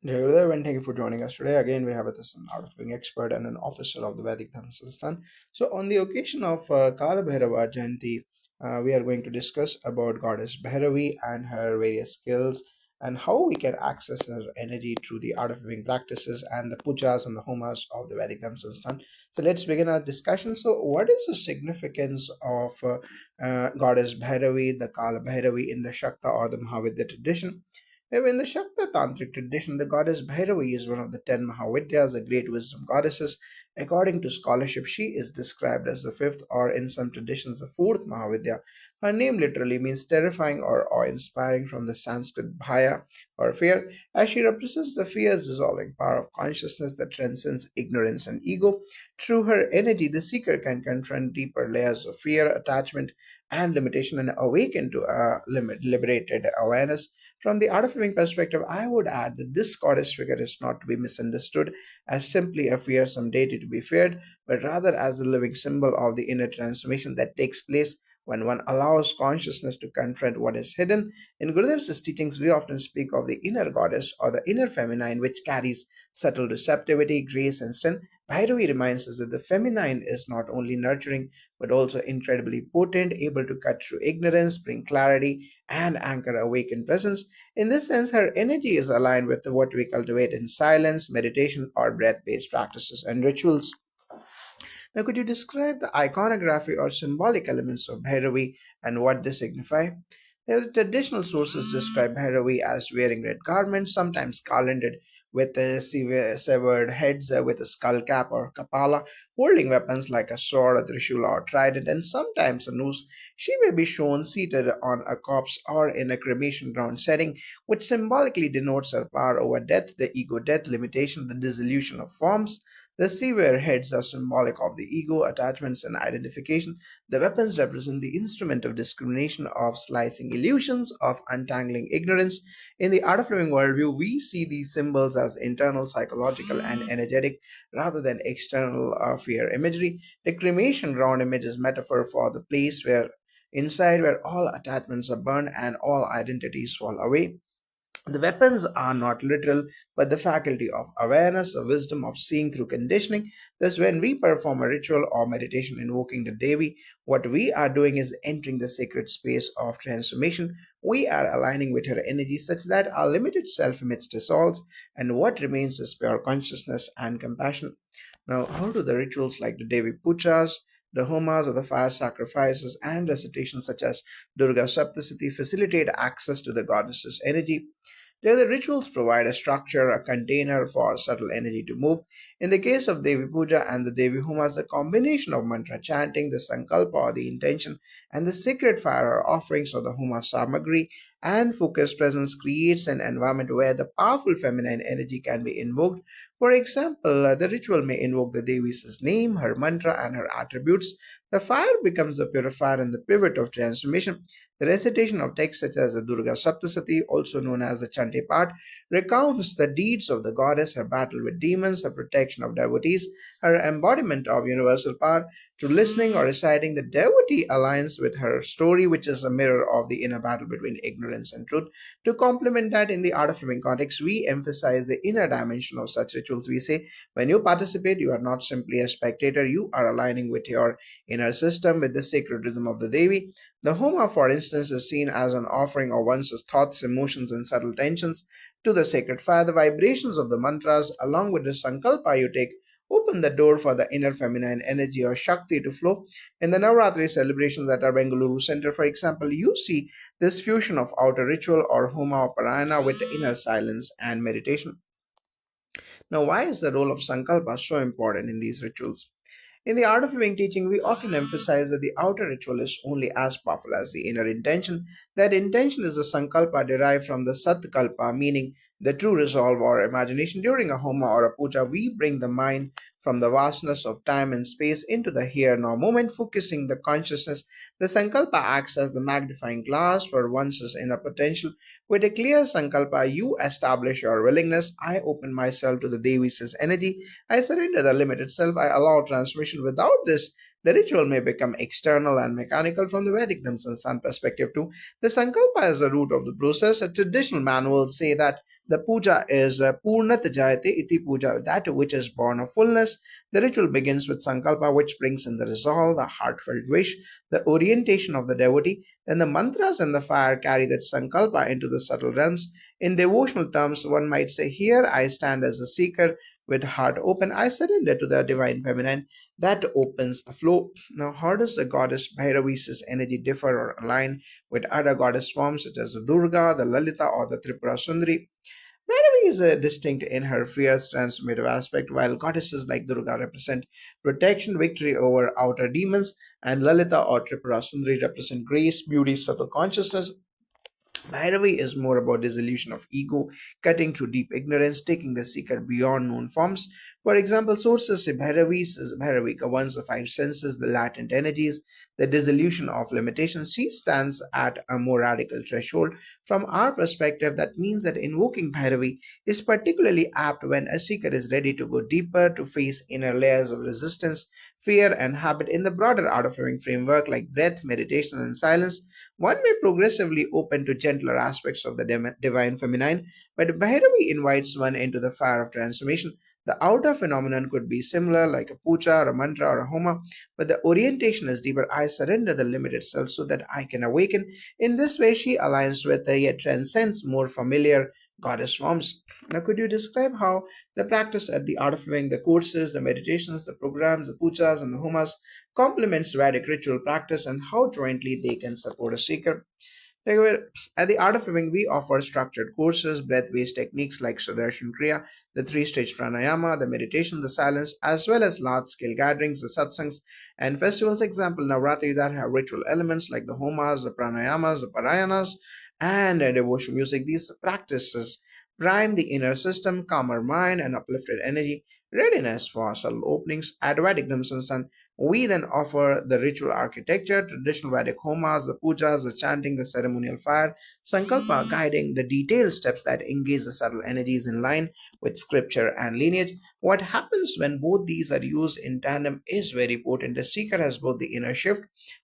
Hey there, and thank you for joining us today. Again, we have with us an art of living expert and an officer of the Vedic Dharma Sansthan. So, on the occasion of Kala Bhairava Jayanti, we are going to discuss about goddess Bhairavi and her various skills and how we can access her energy through the art of living practices and the pujas and the homas of the Vedic Dharma Sansthan. So, let's begin our discussion. So, what is the significance of goddess Bhairavi, the Kala Bhairavi in the Shakta or the Mahavidya tradition? In the Shakta Tantric tradition, the goddess Bhairavi is one of the 10 Mahavidyas, the great wisdom goddesses. According to scholarship, she is described as the fifth, or in some traditions, the fourth Mahavidya. Her name literally means terrifying or awe inspiring from the Sanskrit bhaya, or fear, as she represents the fierce dissolving power of consciousness that transcends ignorance and ego. Through her energy, the seeker can confront deeper layers of fear, attachment, and limitation and awaken to a liberated awareness. From the art of living perspective, I would add that this goddess figure is not to be misunderstood as simply a fearsome deity to be feared, but rather as a living symbol of the inner transformation that takes place when one allows consciousness to confront what is hidden. In Gurudev's teachings, we often speak of the inner goddess or the inner feminine, which carries subtle receptivity, grace, and strength. Bhairavi reminds us that the feminine is not only nurturing but also incredibly potent, able to cut through ignorance, bring clarity, and anchor awakened presence. In this sense, her energy is aligned with what we cultivate in silence, meditation, or breath based practices and rituals. Now, could you describe the iconography or symbolic elements of Bhairavi and what they signify? The traditional sources describe Bhairavi as wearing red garments, sometimes garlanded with severed heads with a skull cap or kapala, holding weapons like a sword, a trishula, or trident, and sometimes a noose. She may be shown seated on a corpse or in a cremation ground setting, which symbolically denotes her power over death, the ego death, limitation, the dissolution of forms. The severe heads are symbolic of the ego, attachments, and identification. The weapons represent the instrument of discrimination, of slicing illusions, of untangling ignorance. In the art of living worldview, we see these symbols as internal, psychological, and energetic rather than external fear imagery. The cremation ground image is metaphor for the place where inside where all attachments are burned and all identities fall away. The weapons are not literal, but the faculty of awareness, the wisdom of seeing through conditioning. Thus, when we perform a ritual or meditation invoking the Devi, what we are doing is entering the sacred space of transformation. We are aligning with her energy such that our limited self image dissolves, and what remains is pure consciousness and compassion. Now, how do the rituals like the Devi Pujas, the homas or the fire sacrifices, and recitations such as Durga Saptasati facilitate access to the goddess's energy? There, the rituals provide a structure, a container for subtle energy to move. In the case of Devi Puja and the Devi Homas, the combination of mantra chanting, the sankalpa or the intention, and the sacred fire or offerings of the Homa Samagri and focused presence creates an environment where the powerful feminine energy can be invoked. For example, the ritual may invoke the Devi's name, her mantra, and her attributes. The fire becomes the purifier and the pivot of transformation. The recitation of texts such as the Durga Saptasati, also known as the Chante Part, recounts the deeds of the goddess, her battle with demons, her protection of devotees, her embodiment of universal power. Through listening or reciting, the devotee aligns with her story, which is a mirror of the inner battle between ignorance and truth. To complement that, in the art of living context, we emphasize the inner dimension of such rituals. We say, when you participate, you are not simply a spectator, you are aligning with your inner system, with the sacred rhythm of the Devi. The Homa, for instance, is seen as an offering of one's thoughts, emotions, and subtle tensions to the sacred fire. The vibrations of the mantras, along with the sankalpa you take, open the door for the inner feminine energy or Shakti to flow. In the Navratri celebrations at our Bengaluru center, for example, you see this fusion of outer ritual or Homa or Parayana with the inner silence and meditation. Now, why is the role of Sankalpa so important in these rituals? In the art of living teaching, we often emphasize that the outer ritual is only as powerful as the inner intention. That intention is a sankalpa derived from the satkalpa, meaning the true resolve or imagination. During a homa or a puja, we bring the mind from the vastness of time and space into the here now moment, focusing the consciousness. The sankalpa acts as the magnifying glass for one's inner potential. With a clear sankalpa, you establish your willingness. I open myself to the Devi's energy. I surrender the limited self. I allow transmission. Without this, the ritual may become external and mechanical. From the Vedic Sansan perspective too, the Sankalpa is the root of the process. A traditional manuals say that The puja is Purnat Jayate Iti Puja, that which is born of fullness. The ritual begins with Sankalpa, which brings in the resolve, the heartfelt wish, the orientation of the devotee. Then the mantras and the fire carry that Sankalpa into the subtle realms. In devotional terms, one might say, here I stand as a seeker with heart open. I surrender to the divine feminine that opens the flow. Now, how does the goddess Bhairavi's energy differ or align with other goddess forms such as the Durga, the Lalita, or the Tripura Sundari? Bhairavi is distinct in her fierce transformative aspect, while goddesses like Durga represent protection, victory over outer demons, and Lalita or Tripura Sundari represent grace, beauty, subtle consciousness. Bhairavi is more about dissolution of ego, cutting through deep ignorance, taking the seeker beyond known forms. For example, sources say Bhairavi governs the five senses, the latent energies, the dissolution of limitations. She stands at a more radical threshold. From our perspective, that means that invoking Bhairavi is particularly apt when a seeker is ready to go deeper, to face inner layers of resistance, fear, and habit. In the broader art of living framework like breath, meditation, and silence, one may progressively open to gentler aspects of the divine feminine, but Bhairavi invites one into the fire of transformation. The outer phenomenon could be similar, like a puja or a mantra or a homa, but the orientation is deeper. I surrender the limited self so that I can awaken. In this way, she aligns with the yet transcends more familiar goddess forms. Now, could you describe how the practice at the art of living, the courses, the meditations, the programs, the pujas, and the homas complements Vedic ritual practice and how jointly they can support a seeker? Like, at the Art of Living, we offer structured courses, breath-based techniques like Sudarshan Kriya, the three-stage pranayama, the meditation, the silence, as well as large-scale gatherings, the satsangs, and festivals. Example, Navratri that have ritual elements like the homas, the pranayamas, the parayanas, and devotional music. These practices prime the inner system, calmer mind, and uplifted energy, readiness for subtle openings. At Vedic Samsan, we then offer the ritual architecture, traditional Vedic homas, the pujas, the chanting, the ceremonial fire, sankalpa guiding the detailed steps that engage the subtle energies in line with scripture and lineage. What happens when both these are used in tandem is very potent. The seeker has both the inner shift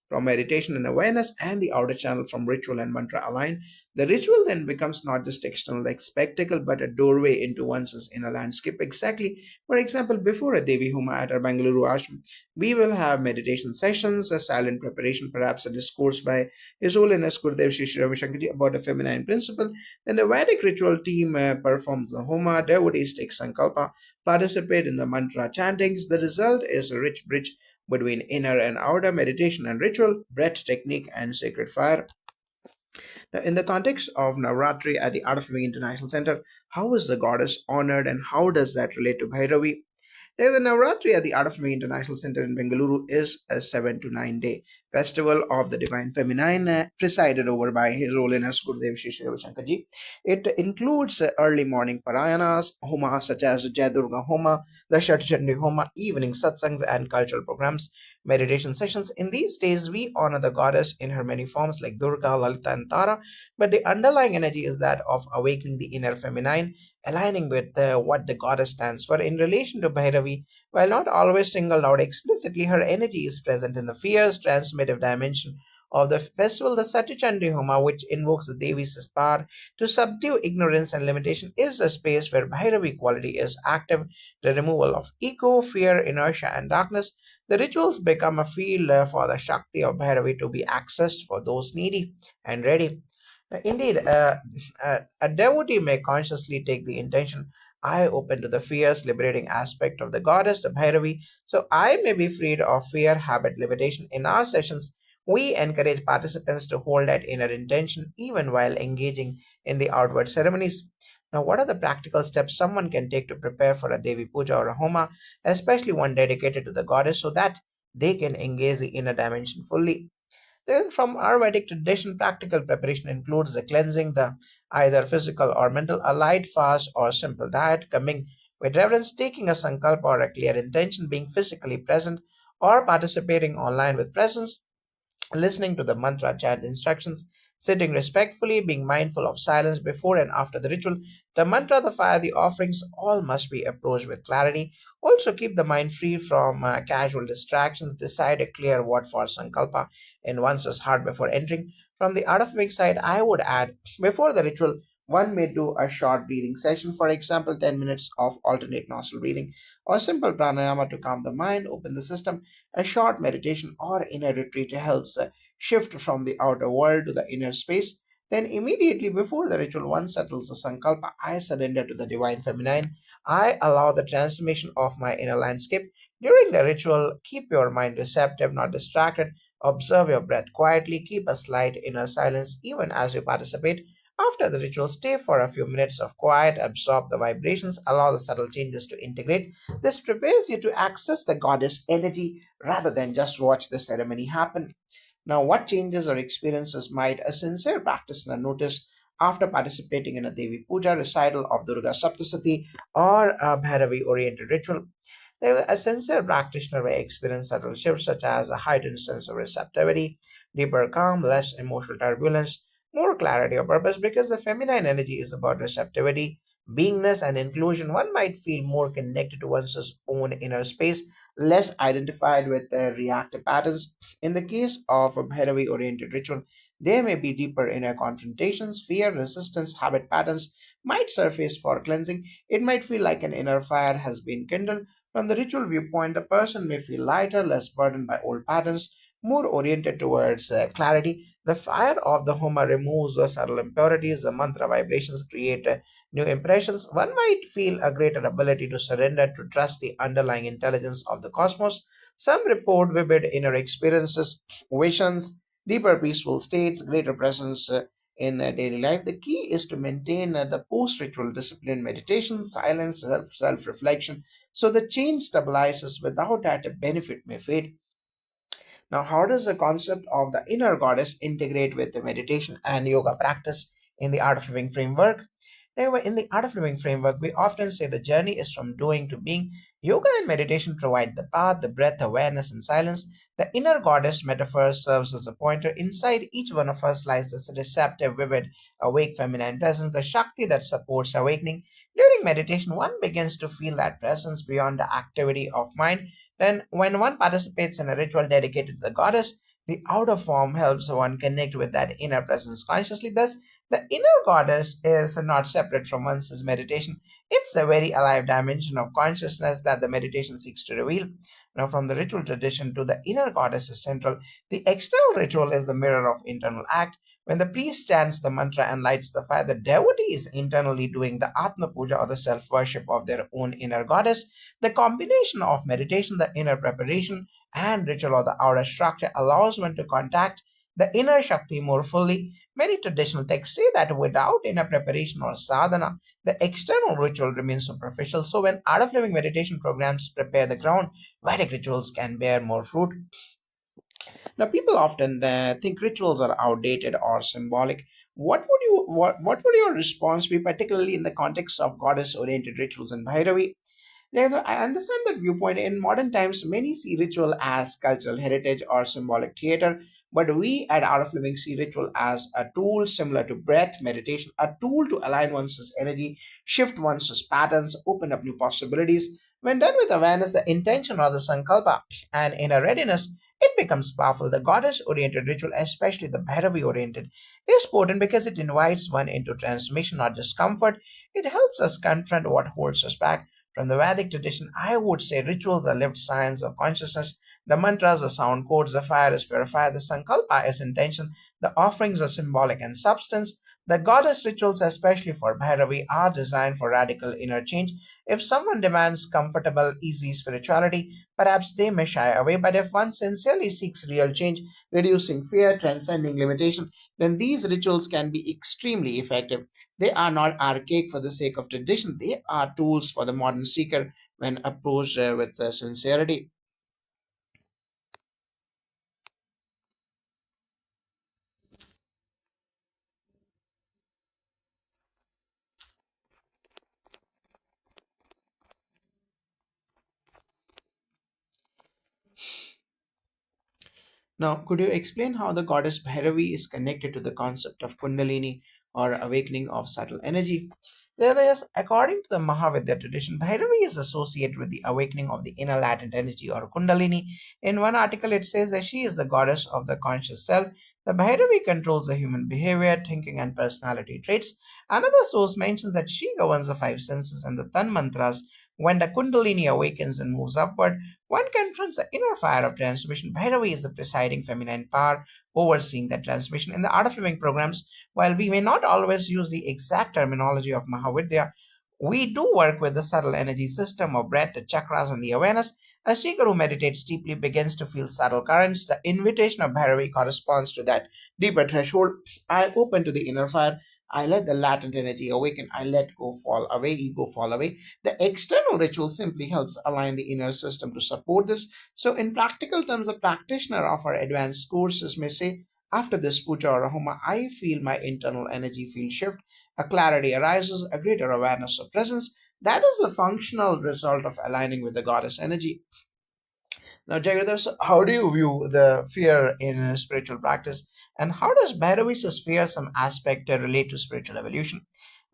from meditation and awareness and the outer channel from ritual and mantra aligned. The ritual then becomes not just external like spectacle but a doorway into one's inner landscape. Exactly. For example, before a Devi Homa at our Bangalore ashram, we will have meditation sessions, a silent preparation, perhaps a discourse by His Holiness Gurudev Shri Shri Ravi Shankarji about a feminine principle. Then the Vedic ritual team performs the Homa, devotees take Sankalpa, participate in the mantra chantings. The result is a rich bridge between inner and outer meditation and ritual, breath technique, and sacred fire. Now, in the context of Navratri at the Art of Living International Center, how is the goddess honored and how does that relate to Bhairavi? Now, the Navratri at the Art of Living International Center in Bengaluru is a 7 to 9 day festival of the Divine Feminine, presided over by His Holiness Gurudev Shri Shri Ravi Shankarji. It includes early morning parayanas, homas such as the Jai Durga Homa, the Shatchandi Homa, evening satsangs, and cultural programs, meditation sessions. In these days, we honor the goddess in her many forms like Durga, Lalita, and Tara, but the underlying energy is that of awakening the inner feminine, aligning with what the goddess stands for. In relation to Bhairavi, while not always singled out explicitly, her energy is present in the fierce transformative dimension of the festival. The Satyachandi Homa, which invokes the Devi's power to subdue ignorance and limitation, is a space where Bhairavi quality is active, the removal of ego, fear, inertia, and darkness. The rituals become a field for the Shakti of Bhairavi to be accessed for those needy and ready. Indeed, a devotee may consciously take the intention, I open to the fierce, liberating aspect of the goddess, the Bhairavi, so I may be freed of fear, habit, limitation. In our sessions, we encourage participants to hold that inner intention even while engaging in the outward ceremonies. Now, what are the practical steps someone can take to prepare for a Devi Puja or a Homa, especially one dedicated to the goddess, so that they can engage the inner dimension fully? Then, from Ayurvedic tradition, practical preparation includes the cleansing, the either physical or mental, a light fast or simple diet, coming with reverence, taking a sankalpa or a clear intention, being physically present, or participating online with presence, listening to the mantra chant instructions, sitting respectfully, being mindful of silence before and after the ritual. The mantra, the fire, the offerings, all must be approached with clarity. Also, keep the mind free from casual distractions. Decide a clear word for sankalpa in one's heart before entering. From the art of living side, I would add before the ritual, One may do a short breathing session, for example, 10 minutes of alternate nostril breathing, or simple pranayama to calm the mind, open the system. A short meditation or inner retreat helps shift from the outer world to the inner space. Then, immediately before the ritual, one settles the sankalpa. I surrender to the divine feminine. I allow the transformation of my inner landscape. During the ritual, keep your mind receptive, not distracted. Observe your breath quietly. Keep a slight inner silence even as you participate. After the ritual, stay for a few minutes of quiet, absorb the vibrations, allow the subtle changes to integrate. This prepares you to access the goddess energy rather than just watch the ceremony happen. Now, what changes or experiences might a sincere practitioner notice after participating in a Devi Puja recital of Durga Saptasati or a Bhairavi oriented ritual? A sincere practitioner may experience subtle shifts such as a heightened sense of receptivity, deeper calm, less emotional turbulence, more clarity of purpose. Because the feminine energy is about receptivity, beingness, and inclusion, one might feel more connected to one's own inner space, less identified with reactive patterns. In the case of a Bhairavi oriented ritual, there may be deeper inner confrontations, fear, resistance, habit patterns might surface for cleansing. It might feel like an inner fire has been kindled. From the ritual viewpoint, the person may feel lighter, less burdened by old patterns, more oriented towards clarity. The fire of the Homa removes the subtle impurities, the mantra vibrations create new impressions. One might feel a greater ability to surrender, to trust the underlying intelligence of the cosmos. Some report vivid inner experiences, visions, deeper peaceful states, greater presence in daily life. The key is to maintain the post ritual discipline, meditation, silence, self reflection, so the change stabilizes without that a benefit may fade. Now, how does the concept of the inner goddess integrate with the meditation and yoga practice in the Art of Living framework? Now, in the Art of Living framework, we often say the journey is from doing to being. Yoga and meditation provide the path, the breath, awareness, and silence. The inner goddess metaphor serves as a pointer. Inside each one of us lies this receptive, vivid, awake feminine presence, the Shakti that supports awakening. During meditation, one begins to feel that presence beyond the activity of mind. Then, when one participates in a ritual dedicated to the goddess, the outer form helps one connect with that inner presence consciously. Thus, the inner goddess is not separate from one's meditation. It's the very alive dimension of consciousness that the meditation seeks to reveal. Now, from the ritual tradition to the inner goddess is central. The external ritual is the mirror of internal act. When the priest chants the mantra and lights the fire, the devotee is internally doing the Atma Puja or the self worship of their own inner goddess. The combination of meditation, the inner preparation, and ritual or the outer structure allows one to contact the inner Shakti more fully. Many traditional texts say that without inner preparation or sadhana, the external ritual remains superficial. So, when art of living meditation programs prepare the ground, Vedic rituals can bear more fruit. Now, people often think rituals are outdated or symbolic. What would your response be, particularly in the context of goddess-oriented rituals in Bhairavi? Yeah, I understand that viewpoint. In modern times, many see ritual as cultural heritage or symbolic theater, but we at Art of Living see ritual as a tool similar to breath, meditation, a tool to align one's energy, shift one's patterns, open up new possibilities. When done with awareness, the intention or the sankalpa, and inner readiness, it becomes powerful. The goddess oriented ritual, especially the Bhairavi oriented, is potent because it invites one into transformation, not just comfort. It helps us confront what holds us back from the Vedic tradition. I would say rituals are lived science of consciousness. The mantras are sound codes, the fire is purifier, the sankalpa is intention, the offerings are symbolic and substance. The goddess rituals, especially for Bhairavi, are designed for radical inner change. If someone demands comfortable, easy spirituality, perhaps they may shy away. But if one sincerely seeks real change, reducing fear, transcending limitation, then these rituals can be extremely effective. They are not archaic for the sake of tradition, they are tools for the modern seeker when approached with sincerity. Now, could you explain how the goddess Bhairavi is connected to the concept of Kundalini or awakening of subtle energy? Yes, according to the Mahavidya tradition, Bhairavi is associated with the awakening of the inner latent energy or Kundalini. In one article, it says that she is the goddess of the conscious self. The Bhairavi controls the human behavior, thinking, and personality traits. Another source mentions that she governs the five senses and the Tan mantras. When the Kundalini awakens and moves upward, one confronts the inner fire of transmission. Bhairavi is the presiding feminine power overseeing that transmission. In the Art of Living programs, while we may not always use the exact terminology of Mahavidya, we do work with the subtle energy system of breath, the chakras, and the awareness. A seeker who meditates deeply begins to feel subtle currents. The invitation of Bhairavi corresponds to that deeper threshold. I open to the inner fire. I let the latent energy awaken. I let go fall away, ego fall away. The external ritual simply helps align the inner system to support this. So, in practical terms, a practitioner of our advanced courses may say, after this puja or homa, I feel my internal energy field shift. A clarity arises, a greater awareness of presence. That is the functional result of aligning with the goddess energy. Now, Jagadish, so how do you view the fear in spiritual practice, and how does Bhairavi's fear some aspect relate to spiritual evolution?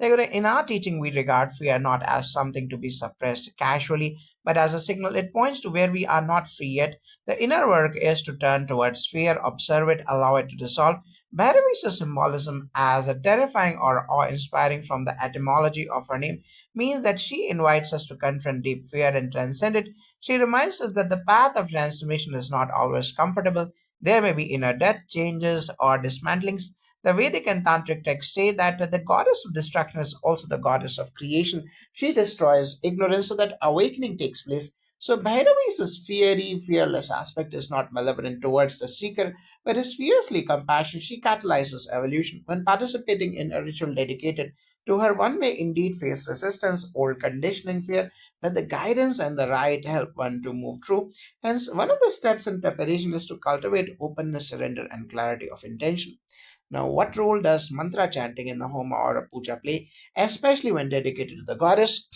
Jagadish, in our teaching, we regard fear not as something to be suppressed casually, but as a signal. It points to where we are not free yet. The inner work is to turn towards fear, observe it, allow it to dissolve. Bhairavi's symbolism as a terrifying or awe-inspiring from the etymology of her name means that she invites us to confront deep fear and transcend it. She reminds us that the path of transformation is not always comfortable. There may be inner death, changes, or dismantlings. The Vedic and Tantric texts say that the goddess of destruction is also the goddess of creation. She destroys ignorance so that awakening takes place. So Bhairavi's fiery, fearless aspect is not malevolent towards the seeker, but is fiercely compassionate. She catalyzes evolution. When participating in a ritual dedicated to her, one may indeed face resistance, old conditioning, fear, but the guidance and the right help one to move through. Hence, one of the steps in preparation is to cultivate openness, surrender, and clarity of intention. Now, what role does mantra chanting in the homa or a puja play, especially when dedicated to the goddess?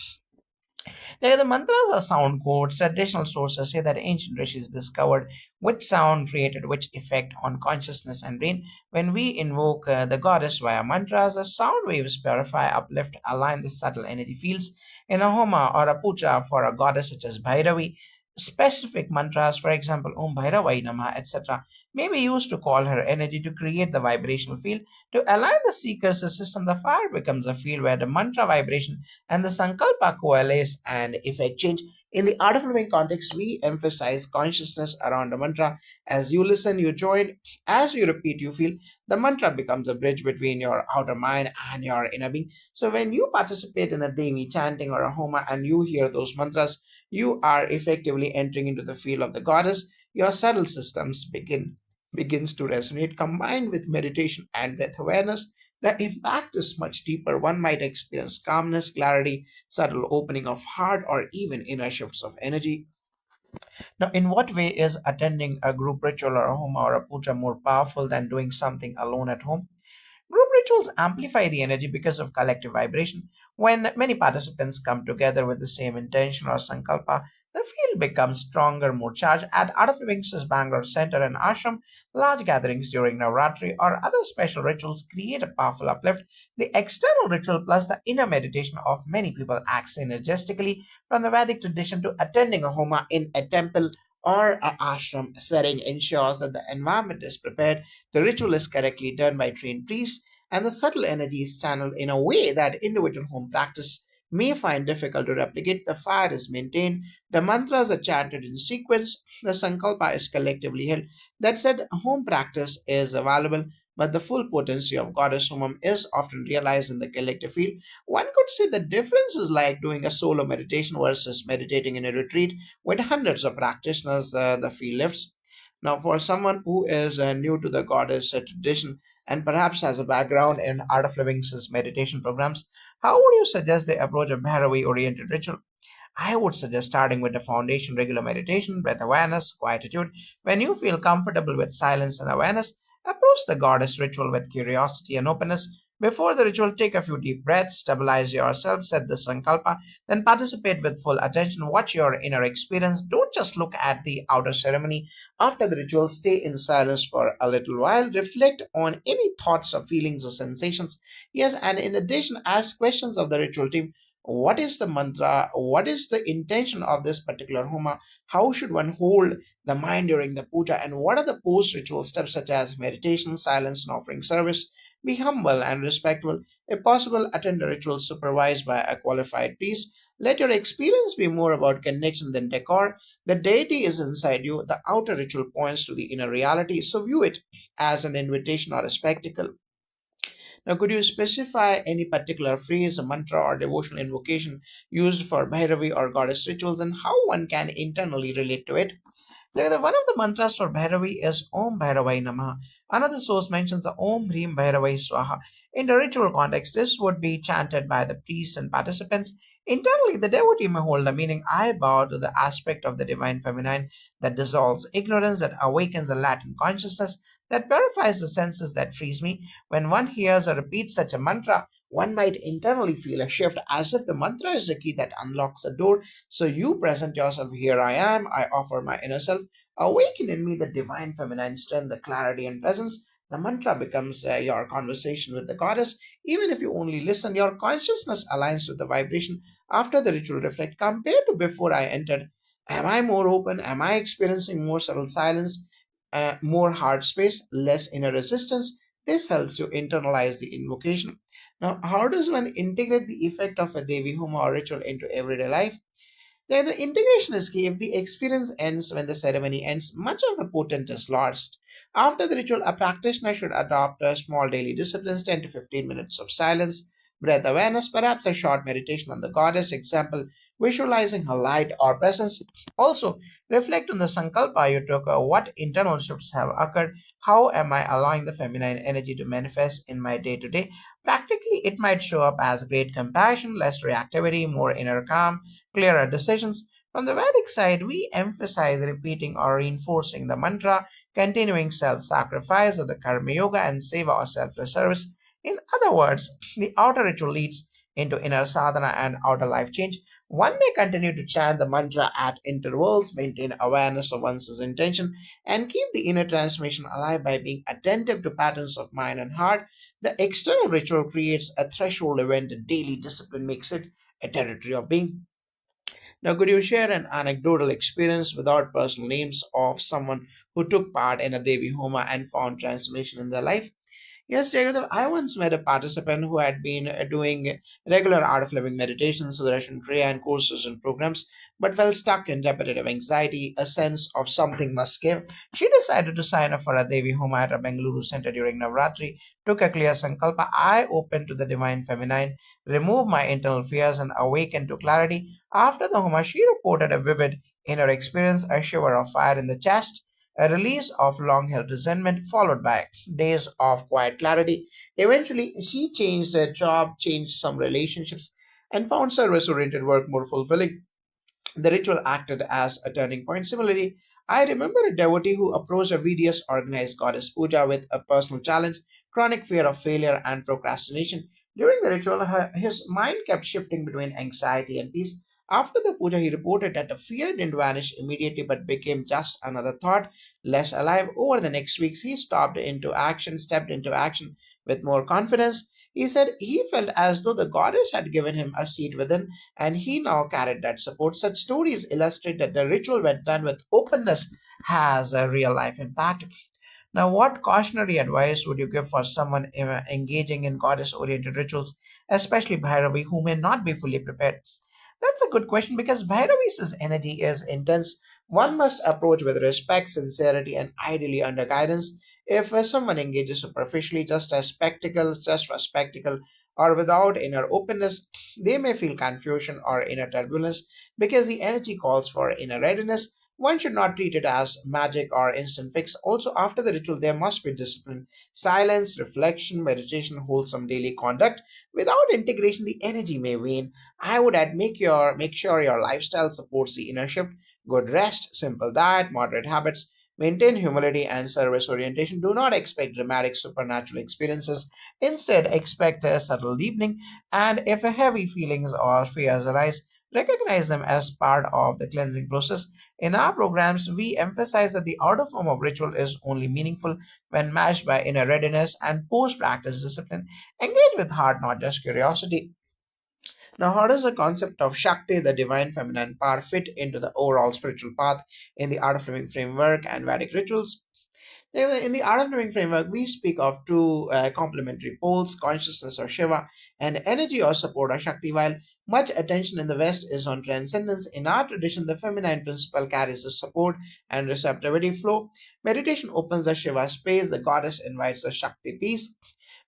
Like the mantras are sound codes. Traditional sources say that ancient rishis discovered which sound created which effect on consciousness and brain. When we invoke the goddess via mantras, the sound waves purify, uplift, align the subtle energy fields. In a homa or a puja for a goddess such as Bhairavi, specific mantras, for example, Om Bhairavai Namah, etc., may be used to call her energy to create the vibrational field. To align the seeker's system, the fire becomes a field where the mantra vibration and the sankalpa coalesce and effect change. In the art of living context, we emphasize consciousness around the mantra. As you listen, you join. As you repeat, you feel. The mantra becomes a bridge between your outer mind and your inner being. So when you participate in a Devi chanting or a Homa and you hear those mantras, you are effectively entering into the field of the goddess. Your subtle systems begins to resonate. Combined with meditation and breath awareness, the impact is much deeper. One might experience calmness, clarity, subtle opening of heart, or even inner shifts of energy. Now, in what way is attending a group ritual or a home or a puja more powerful than doing something alone at home? Group rituals amplify the energy because of collective vibration. When many participants come together with the same intention or sankalpa, the field becomes stronger, more charged. At Art of Living's Bangalore Center and Ashram, large gatherings during Navratri or other special rituals create a powerful uplift. The external ritual plus the inner meditation of many people acts synergistically. From the Vedic tradition to attending a homa in a temple or a ashram setting ensures that the environment is prepared, the ritual is correctly done by trained priests, and the subtle energy is channeled in a way that individual home practice may find difficult to replicate. The fire is maintained, the mantras are chanted in sequence, the sankalpa is collectively held. That said, home practice is available, but the full potency of goddess homam is often realized in the collective field. One could say the difference is like doing a solo meditation versus meditating in a retreat with hundreds of practitioners. The field lifts. Now, for someone who is new to the goddess tradition and perhaps has a background in Art of Living's meditation programs, how would you suggest they approach a Bhairavi oriented ritual? I would suggest starting with the foundation regular meditation, breath awareness, quietude. When you feel comfortable with silence and awareness, approach the goddess ritual with curiosity and openness. Before the ritual, take a few deep breaths, stabilize yourself, set the sankalpa, then participate with full attention. Watch your inner experience. Don't just look at the outer ceremony. After the ritual, stay in silence for a little while. Reflect on any thoughts or feelings or sensations. Yes, and in addition, ask questions of the ritual team. What is the mantra? What is the intention of this particular homa? How should one hold the mind during the puja? And what are the post ritual steps such as meditation, silence, and offering service? Be humble and respectful. If possible, attend a ritual supervised by a qualified priest. Let your experience be more about connection than decor. The deity is inside you. The outer ritual points to the inner reality. So view it as an invitation or a spectacle. Now, could you specify any particular phrase, a mantra, or devotional invocation used for Bhairavi or goddess rituals and how one can internally relate to it? One of the mantras for Bhairavi is Om Bhairavai Namaha. Another source mentions the Om Hrim Bhairavai Swaha. In the ritual context, this would be chanted by the priests and participants. Internally, the devotee may hold the meaning I bow to the aspect of the divine feminine that dissolves ignorance, that awakens the latent consciousness, that purifies the senses, that frees me. When one hears or repeats such a mantra, one might internally feel a shift as if the mantra is the key that unlocks a door. So you present yourself, here I am, I offer my inner self. Awaken in me the divine feminine strength, the clarity and presence. The mantra becomes your conversation with the goddess. Even if you only listen, your consciousness aligns with the vibration. After the ritual, reflect compared to before I entered. Am I more open? Am I experiencing more subtle silence, more heart space, less inner resistance? This helps you internalize the invocation. Now, how does one integrate the effect of a Devi Homa or ritual into everyday life? The integration is key. If the experience ends when the ceremony ends, much of the potent is lost. After the ritual, a practitioner should adopt a small daily disciplines, 10 to 15 minutes of silence, breath awareness, perhaps a short meditation on the goddess, example, visualizing her light or presence. Also, reflect on the sankalpa you took, what internal shifts have occurred, how am I allowing the feminine energy to manifest in my day to day. Practically, it might show up as great compassion, less reactivity, more inner calm, clearer decisions. From the Vedic side, we emphasize repeating or reinforcing the mantra, continuing self sacrifice of the karma yoga and seva or selfless service. In other words, the outer ritual leads into inner sadhana and outer life change. One may continue to chant the mantra at intervals, maintain awareness of one's intention, and keep the inner transformation alive by being attentive to patterns of mind and heart. The external ritual creates a threshold event, the daily discipline makes it a territory of being. Now, could you share an anecdotal experience without personal names of someone who took part in a Devi Homa and found transformation in their life? Yes, Jagadav, I once met a participant who had been doing regular art of living meditations, Sudarshan Kriya, and courses and programs, but felt stuck in repetitive anxiety, a sense of something must give. She decided to sign up for a Devi Homa at a Bengaluru center during Navratri, took a clear sankalpa, I open to the divine feminine, remove my internal fears, and awaken to clarity. After the Homa, she reported a vivid inner experience, a shiver of fire in the chest, a release of long held resentment, followed by days of quiet clarity. Eventually, she changed her job, changed some relationships, and found service oriented work more fulfilling. The ritual acted as a turning point. Similarly, I remember a devotee who approached a VDS organized goddess puja with a personal challenge, chronic fear of failure, and procrastination. During the ritual, his mind kept shifting between anxiety and peace. After the puja, he reported that the fear didn't vanish immediately but became just another thought, less alive. Over the next weeks, he stepped into action with more confidence. He said he felt as though the goddess had given him a seat within and he now carried that support. Such stories illustrate that the ritual, when done with openness, has a real life impact. Now, what cautionary advice would you give for someone engaging in goddess oriented rituals, especially Bhairavi, who may not be fully prepared? That's a good question because Bhairavi's energy is intense. One must approach with respect, sincerity, and ideally under guidance. If someone engages superficially, just for spectacle, or without inner openness, they may feel confusion or inner turbulence because the energy calls for inner readiness. One should not treat it as magic or instant fix. Also, after the ritual, there must be discipline, silence, reflection, meditation, wholesome daily conduct. Without integration, the energy may wane. I would add make sure your lifestyle supports the inner shift. Good rest, simple diet, moderate habits, maintain humility and service orientation. Do not expect dramatic supernatural experiences. Instead, expect a subtle deepening. And if a heavy feelings or fears arise, recognize them as part of the cleansing process. In our programs, we emphasize that the outer form of ritual is only meaningful when matched by inner readiness and post practice discipline. Engage with heart, not just curiosity. Now, how does the concept of Shakti, the divine feminine power, fit into the overall spiritual path in the Art of Living framework and Vedic rituals? In the Art of Living framework, we speak of two complementary poles, consciousness or Shiva, and energy or support or Shakti. While much attention in the West is on transcendence, in our tradition, the feminine principle carries the support and receptivity flow. Meditation opens the Shiva space, the goddess invites the Shakti peace.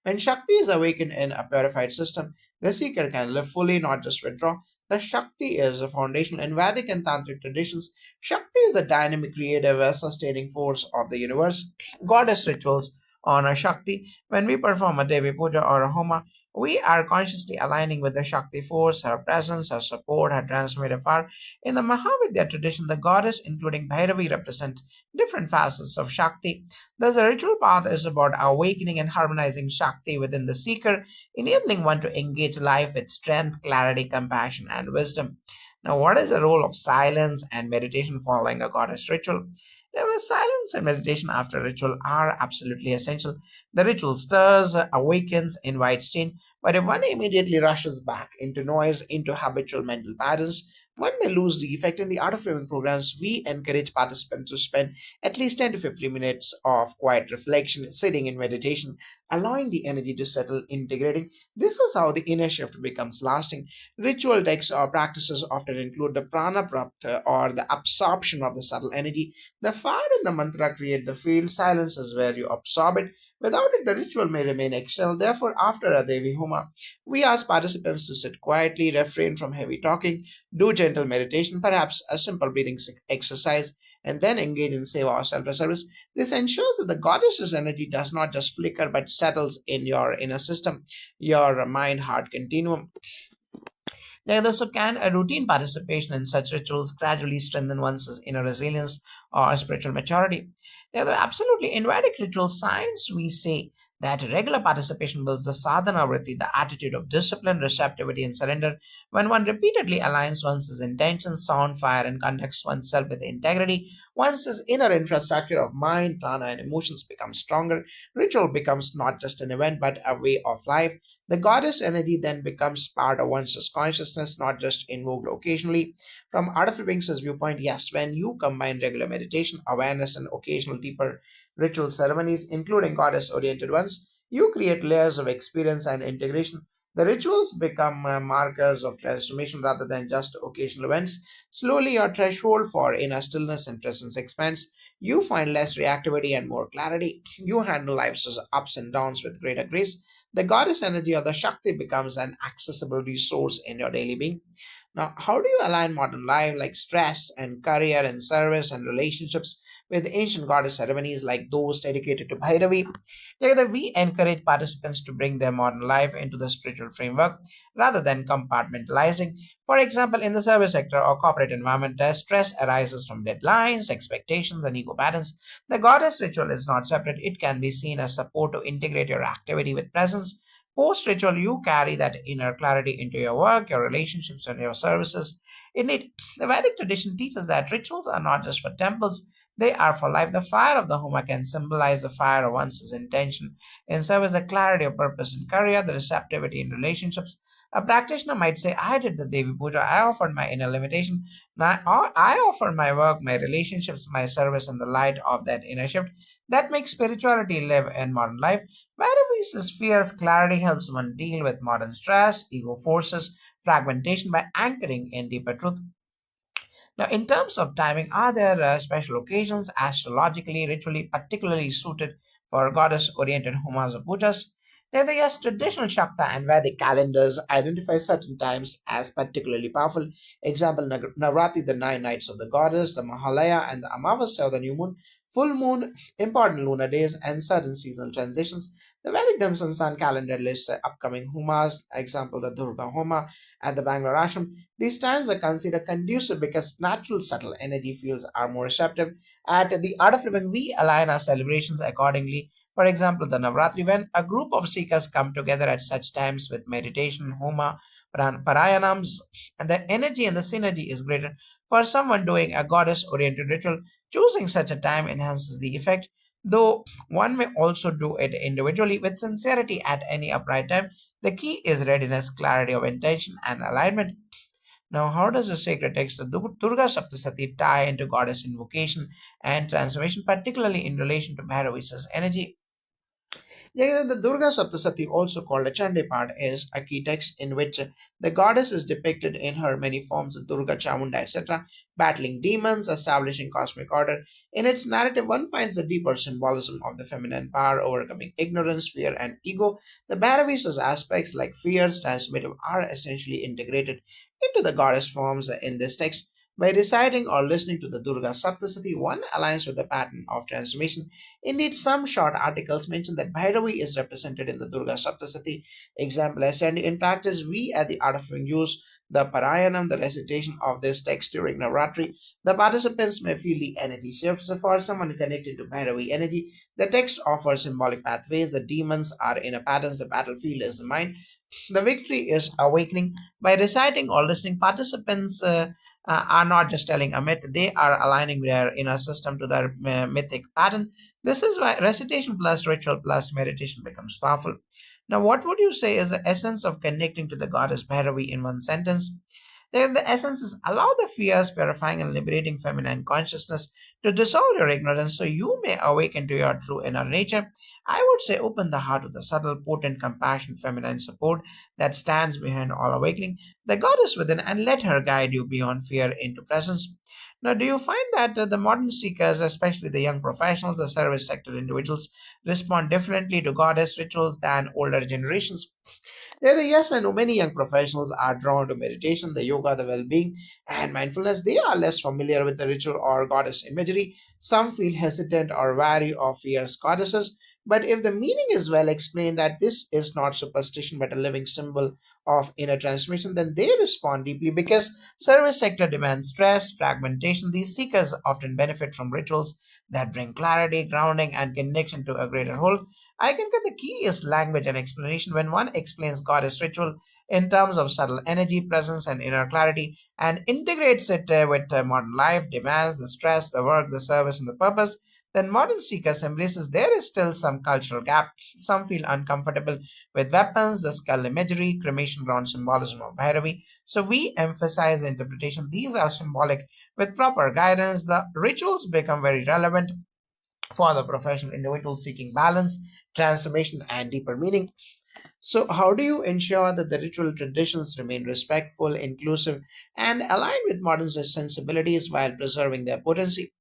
When Shakti is awakened in a purified system, the seeker can live fully, not just withdraw. The Shakti is a foundation in Vedic and Tantric traditions. Shakti is the dynamic, creative, sustaining force of the universe. Goddess rituals honor Shakti. When we perform a Devi Puja or a Homa, we are consciously aligning with the Shakti force, her presence, her support, her transformative power. In the Mahavidya tradition, the goddess, including Bhairavi, represent different facets of Shakti. Thus, the ritual path is about awakening and harmonizing Shakti within the seeker, enabling one to engage life with strength, clarity, compassion, and wisdom. Now, what is the role of silence and meditation following a goddess ritual? Silence and meditation after a ritual are absolutely essential. The ritual stirs, awakens, invites change, but if one immediately rushes back into noise, into habitual mental patterns, one may lose the effect. In the Art of Living programs, we encourage participants to spend at least 10 to 15 minutes of quiet reflection, sitting in meditation, allowing the energy to settle, integrating. This is how the inner shift becomes lasting. Ritual texts or practices often include the prana prapta or the absorption of the subtle energy. The fire in the mantra create the field, silence is where you absorb it. Without it, the ritual may remain external. Therefore, after a Devi Homa, we ask participants to sit quietly, refrain from heavy talking, do gentle meditation, perhaps a simple breathing exercise, and then engage in seva or self-service. This ensures that the goddess's energy does not just flicker but settles in your inner system, your mind-heart continuum. Neither so can a routine participation in such rituals gradually strengthen one's inner resilience or spiritual maturity. Neither absolutely in Vedic ritual science we say that regular participation builds the sadhana vritti, the attitude of discipline, receptivity, and surrender. When one repeatedly aligns one's intentions, sound, fire, and conducts oneself with integrity, one's inner infrastructure of mind, prana, and emotions becomes stronger. Ritual becomes not just an event but a way of life. The goddess energy then becomes part of one's consciousness, not just invoked occasionally. From Art of Living's viewpoint, yes, when you combine regular meditation, awareness, and occasional deeper ritual ceremonies, including goddess oriented ones, you create layers of experience and integration. The rituals become markers of transformation rather than just occasional events. Slowly, your threshold for inner stillness and presence expands. You find less reactivity and more clarity. You handle life's ups and downs with greater grace. The goddess energy or the Shakti becomes an accessible resource in your daily being. Now, how do you align modern life like stress and career and service and relationships with ancient goddess ceremonies like those dedicated to Bhairavi? Together, we encourage participants to bring their modern life into the spiritual framework rather than compartmentalizing. For example, in the service sector or corporate environment, as stress arises from deadlines, expectations, and ego patterns. The goddess ritual is not separate, it can be seen as support to integrate your activity with presence. Post ritual, you carry that inner clarity into your work, your relationships, and your services. Indeed, the Vedic tradition teaches that rituals are not just for temples, they are for life. The fire of the Homa can symbolize the fire of one's intention in service, the clarity of purpose in career, the receptivity in relationships. A practitioner might say, I did the Devi Puja, I offered my inner limitation, I offered my work, my relationships, my service in the light of that inner shift. That makes spirituality live in modern life. Wherever spheres clarity helps one deal with modern stress, ego forces, fragmentation by anchoring in deeper truth. Now, in terms of timing, are there special occasions astrologically, ritually particularly suited for goddess oriented homas or pujas? Neither yes, traditional Shakta and Vedic calendars identify certain times as particularly powerful. Example, Navratri, the 9 nights of the goddess, the Mahalaya and the Amavasya or the new moon, full moon, important lunar days, and certain seasonal transitions. The Vedic Dhamsansan calendar lists upcoming Homas, example, the Durga Homa at the Bangalore Ashram. These times are considered conducive because natural subtle energy fields are more receptive. At the Art of Living, we align our celebrations accordingly. For example, the Navratri, when a group of seekers come together at such times with meditation, homa, parayanams, and the energy and the synergy is greater. For someone doing a goddess oriented ritual, choosing such a time enhances the effect, though one may also do it individually with sincerity at any upright time. The key is readiness, clarity of intention, and alignment. Now, how does the sacred text of Durga Saptasati tie into goddess invocation and transformation, particularly in relation to Bhairavi's energy? Yeah, the Durga Saptasati, also called a Chandi part, is a key text in which the goddess is depicted in her many forms of Durga, Chamunda, etc., battling demons, establishing cosmic order. In its narrative, one finds the deeper symbolism of the feminine power overcoming ignorance, fear, and ego. The Bhairavi's aspects like fears, transformative, are essentially integrated into the goddess forms in this text. By reciting or listening to the Durga Saptasati, one aligns with the pattern of transformation. Indeed, some short articles mention that Bhairavi is represented in the Durga Saptasati example as and in practice, we at the Art of Living use the Parayanam, the recitation of this text during Navratri. The participants may feel the energy shifts. So for someone connected to Bhairavi energy, the text offers symbolic pathways. The demons are inner patterns, the battlefield is the mind. The victory is awakening. By reciting or listening, participants are not just telling a myth, they are aligning their inner system to their mythic pattern. This is why recitation plus ritual plus meditation becomes powerful. Now, what would you say is the essence of connecting to the goddess Bhairavi in one sentence? Then the essence is allow the fierce, purifying, and liberating feminine consciousness to dissolve your ignorance so you may awaken to your true inner nature. I would say open the heart to the subtle, potent, compassionate feminine support that stands behind all awakening, the goddess within, and let her guide you beyond fear into presence. Now, do you find that the modern seekers, especially the young professionals, the service sector individuals, respond differently to goddess rituals than older generations? Yes, I know many young professionals are drawn to meditation, the yoga, the well being, and mindfulness. They are less familiar with the ritual or goddess imagery. Some feel hesitant or wary of fierce goddesses. But if the meaning is well explained that this is not superstition but a living symbol of inner transformation, then they respond deeply because service sector demands stress, fragmentation. These seekers often benefit from rituals that bring clarity, grounding, and connection to a greater whole. I can get the key is language and explanation. When one explains goddess ritual in terms of subtle energy, presence, and inner clarity, and integrates it with modern life, demands, the stress, the work, the service, and the purpose, then modern seekers embraces there is still some cultural gap. Some feel uncomfortable with weapons, the skull imagery, cremation ground symbolism of Bhairavi. So we emphasize the interpretation. These are symbolic. With proper guidance, the rituals become very relevant for the professional individual seeking balance, transformation, and deeper meaning. So, how do you ensure that the ritual traditions remain respectful, inclusive, and aligned with modern sensibilities while preserving their potency?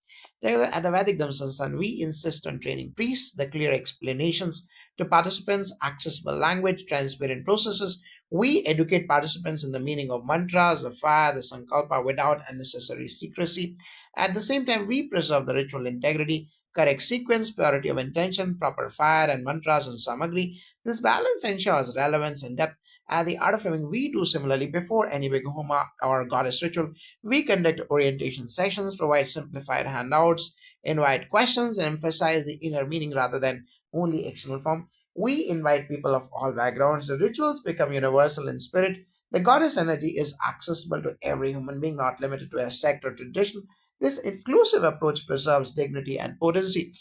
At the Vedic Dhamma we insist on training priests, the clear explanations to participants, accessible language, transparent processes. We educate participants in the meaning of mantras, the fire, the sankalpa without unnecessary secrecy. At the same time, we preserve the ritual integrity, correct sequence, purity of intention, proper fire and mantras and samagri. This balance ensures relevance and depth. At the Art of Living, we do similarly before any big homa or goddess ritual. We conduct orientation sessions, provide simplified handouts, invite questions, and emphasize the inner meaning rather than only external form. We invite people of all backgrounds. The rituals become universal in spirit. The goddess energy is accessible to every human being, not limited to a sect or tradition. This inclusive approach preserves dignity and potency.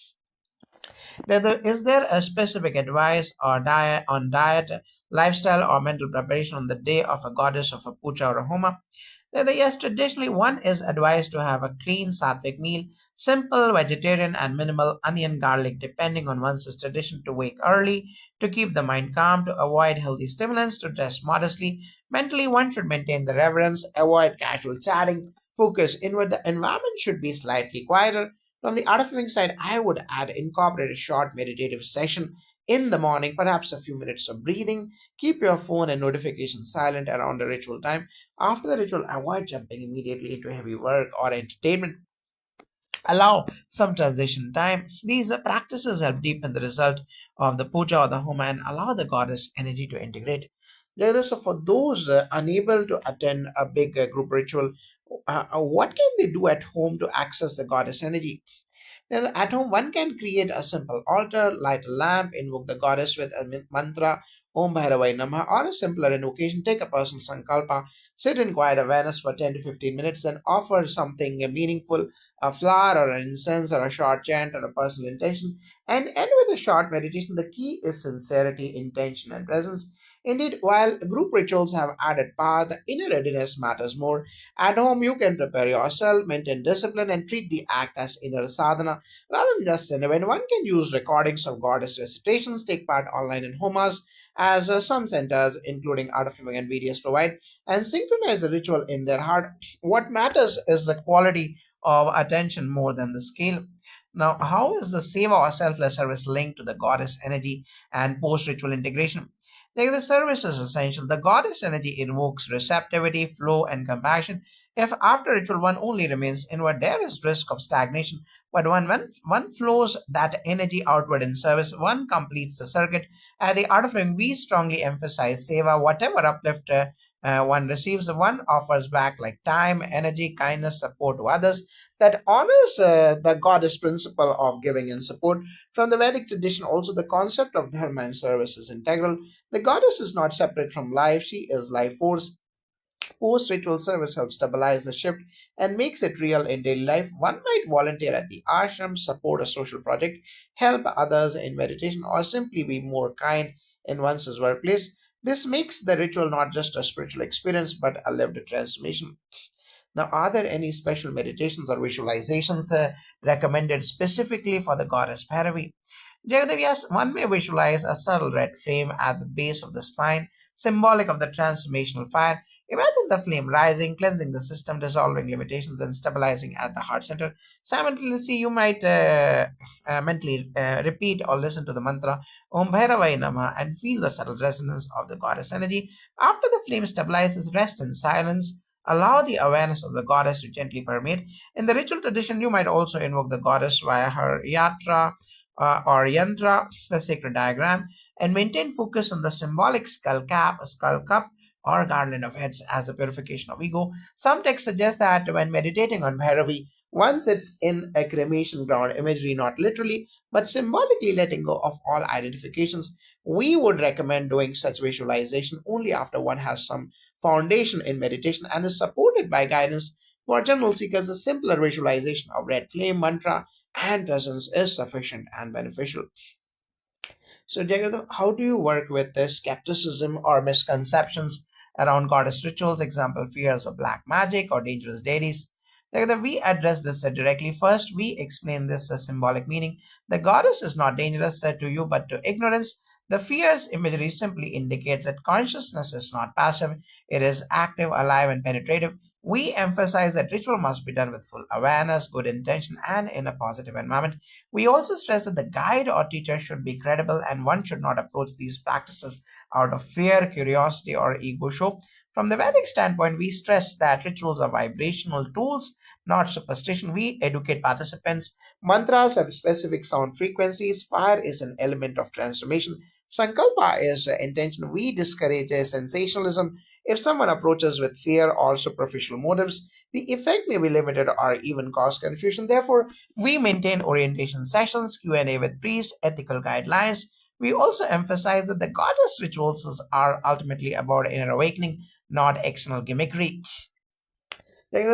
Is there a specific advice or diet on diet, lifestyle, or mental preparation on the day of a goddess of a puja or a homa? Yes, traditionally one is advised to have a clean sattvic meal, simple, vegetarian, and minimal onion garlic, depending on one's tradition to wake early, to keep the mind calm, to avoid healthy stimulants, to dress modestly. Mentally, one should maintain the reverence, avoid casual chatting, focus inward. The environment should be slightly quieter. From the art of living side, I would add incorporate a short meditative session in the morning, perhaps a few minutes of breathing. Keep your phone and notifications silent around the ritual time. After the ritual, avoid jumping immediately into heavy work or entertainment. Allow some transition time. These practices help deepen the result of the puja or the homa and allow the goddess energy to integrate. So for those unable to attend a big group ritual, what can they do at home to access the goddess energy? Now, at home, one can create a simple altar, light a lamp, invoke the goddess with a mantra, Om Bhairavai Namaha, or a simpler invocation. Take a personal sankalpa, sit in quiet awareness for 10 to 15 minutes, then offer something meaningful, a flower or an incense or a short chant or a personal intention, and end with a short meditation. The key is sincerity, intention, and presence. Indeed, while group rituals have added power, the inner readiness matters more. At home, you can prepare yourself, maintain discipline, and treat the act as inner sadhana rather than just an event. One can use recordings of goddess recitations, take part online in homas, as some centers, including Art of Living and videos, provide, and synchronize the ritual in their heart. What matters is the quality of attention more than the scale. Now, how is the seva or selfless service linked to the goddess energy and post ritual integration? Like the service is essential. The goddess energy invokes receptivity, flow, and compassion. If after ritual one only remains inward, there is risk of stagnation. But when one flows that energy outward in service, one completes the circuit. At the Art of Living, we strongly emphasize seva, whatever uplift one receives, one offers back like time, energy, kindness, support to others. That honors the goddess principle of giving and support. From the Vedic tradition, also the concept of dharma and service is integral. The goddess is not separate from life, she is life force. Post ritual service helps stabilize the shift and makes it real in daily life. One might volunteer at the ashram, support a social project, help others in meditation, or simply be more kind in one's workplace. This makes the ritual not just a spiritual experience but a lived transformation. Now, are there any special meditations or visualizations recommended specifically for the goddess Bhairavi? Jagadev, yes, one may visualize a subtle red flame at the base of the spine, symbolic of the transformational fire. Imagine the flame rising, cleansing the system, dissolving limitations, and stabilizing at the heart center. Simultaneously, you might mentally repeat or listen to the mantra Om Bhairavai Namah and feel the subtle resonance of the goddess energy. After the flame stabilizes, rest in silence. Allow the awareness of the goddess to gently permeate. In the ritual tradition, you might also invoke the goddess via her yatra or yantra, the sacred diagram, and maintain focus on the symbolic skull cap, skull cup, or garland of heads as a purification of ego. Some texts suggest that when meditating on Bhairavi, one sits in a cremation ground imagery, not literally, but symbolically letting go of all identifications. We would recommend doing such visualization only after one has some foundation in meditation and is supported by guidance. For general seekers, a simpler visualization of red flame mantra and presence is sufficient and beneficial. So, Jagadam, how do you work with the skepticism or misconceptions around goddess rituals, example, fears of black magic or dangerous deities? Jagadam, we address this directly. First, we explain this as symbolic meaning. The goddess is not dangerous to you, but to ignorance. The fears imagery simply indicates that consciousness is not passive, it is active, alive, and penetrative. We emphasize that ritual must be done with full awareness, good intention, and in a positive environment. We also stress that the guide or teacher should be credible and one should not approach these practices out of fear, curiosity, or ego show. From the Vedic standpoint, we stress that rituals are vibrational tools, not superstition. We educate participants. Mantras have specific sound frequencies. Fire is an element of transformation. Sankalpa is intention. We discourage sensationalism. If someone approaches with fear or superficial motives, the effect may be limited or even cause confusion. Therefore, we maintain orientation sessions, Q&A with priests, ethical guidelines. We also emphasize that the goddess rituals are ultimately about inner awakening, not external gimmickry.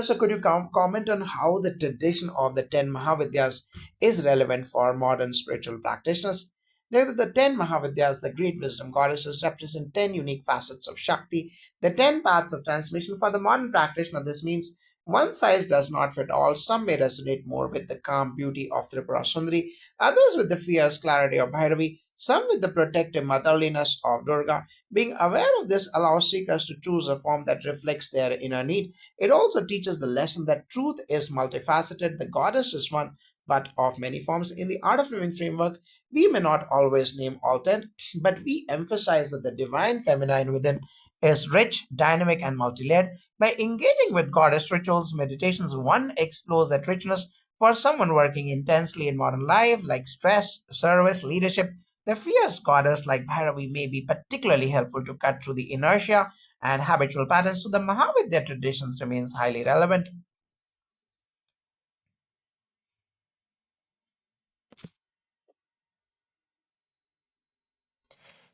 So could you comment on how the tradition of the 10 Mahavidyas is relevant for modern spiritual practitioners? The 10 Mahavidyas, the great wisdom goddesses, represent 10 unique facets of Shakti, the 10 paths of transmission. For the modern practitioner, this means one size does not fit all. Some may resonate more with the calm beauty of Tripura Sundari, others with the fierce clarity of Bhairavi, some with the protective motherliness of Durga. Being aware of this allows seekers to choose a form that reflects their inner need. It also teaches the lesson that truth is multifaceted. The goddess is one, but of many forms. In the Art of Living framework, we may not always name all 10, but we emphasize that the divine feminine within is rich, dynamic, and multi layered. By engaging with goddess rituals, meditations, one explores that richness. For someone working intensely in modern life, like stress, service, leadership, the fierce goddess like Bhairavi may be particularly helpful to cut through the inertia and habitual patterns, so the Mahavidya traditions remains highly relevant.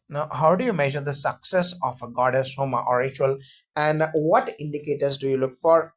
Now, how do you measure the success of a goddess homa or ritual, and what indicators do you look for?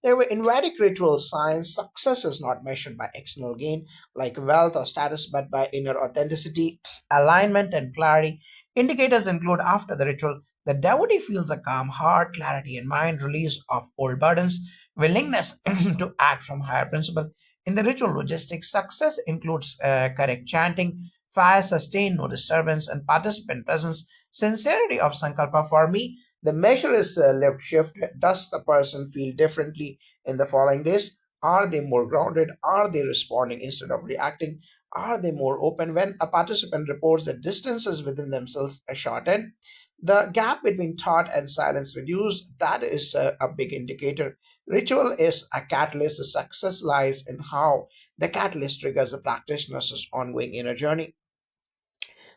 In Vedic ritual science, success is not measured by external gain like wealth or status, but by inner authenticity, alignment, and clarity. Indicators include after the ritual, the devotee feels a calm heart, clarity in mind, release of old burdens, willingness to act from higher principle. In the ritual logistics, success includes correct chanting, fire sustained, no disturbance, and participant presence. Sincerity of sankalpa for me, the measure is left shift. Does the person feel differently in the following days? Are they more grounded? Are they responding instead of reacting? Are they more open? When a participant reports that distances within themselves are shortened, the gap between thought and silence reduced, that is a big indicator. Ritual is a catalyst. The success lies in how the catalyst triggers the practitioner's ongoing inner journey.